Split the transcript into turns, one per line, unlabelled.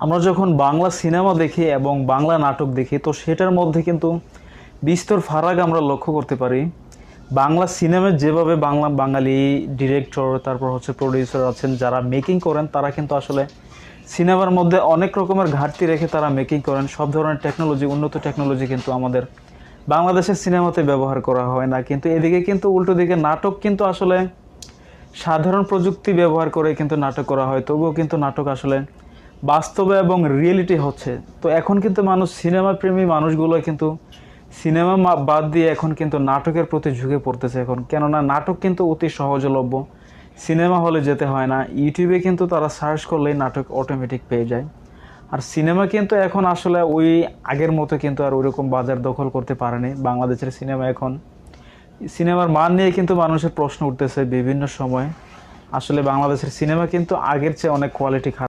আমরা যখন বাংলা সিনেমা দেখি এবং বাংলা নাটক দেখি তো সেটার মধ্যে কিন্তু বিস্তর ফারাক আমরা লক্ষ্য করতে পারি। বাংলা সিনেমায় যেভাবে বাঙালি ডিরেক্টর তারপর হচ্ছে প্রডিউসার আছেন যারা মেকিং করেন, তারা কিন্তু আসলে সিনেমার মধ্যে অনেক রকমের ঘাটতি রেখে তারা মেকিং করেন। সব ধরনের টেকনোলজি, উন্নত টেকনোলজি কিন্তু আমাদের বাংলাদেশের সিনেমাতে ব্যবহার করা হয় না। কিন্তু এদিকে কিন্তু উল্টো দিকে নাটক কিন্তু আসলে সাধারণ প্রযুক্তি ব্যবহার করে কিন্তু নাটক করা হয়, তবুও কিন্তু নাটক আসলে বাস্তবে এবং রিয়েলিটি হচ্ছে। তো এখন কিন্তু মানুষ, সিনেমা প্রেমী মানুষগুলো কিন্তু সিনেমা বাদ দিয়ে এখন কিন্তু নাটকের প্রতি ঝুঁকে পড়তেছে এখন, কেননা নাটক কিন্তু অতি সহজলভ্য, সিনেমা হলে যেতে হয় না, ইউটিউবে কিন্তু তারা সার্চ করলেই নাটক অটোমেটিক পেয়ে যায়। আর সিনেমা কিন্তু এখন আসলে ওই আগের মতো কিন্তু আর ওইরকম বাজার দখল করতে পারেনি বাংলাদেশের সিনেমা। এখন সিনেমার মান নিয়ে কিন্তু মানুষের প্রশ্ন উঠতেছে বিভিন্ন সময়। আসলে বাংলাদেশের সিনেমা কিন্তু আগের চেয়ে অনেক কোয়ালিটি খারাপ।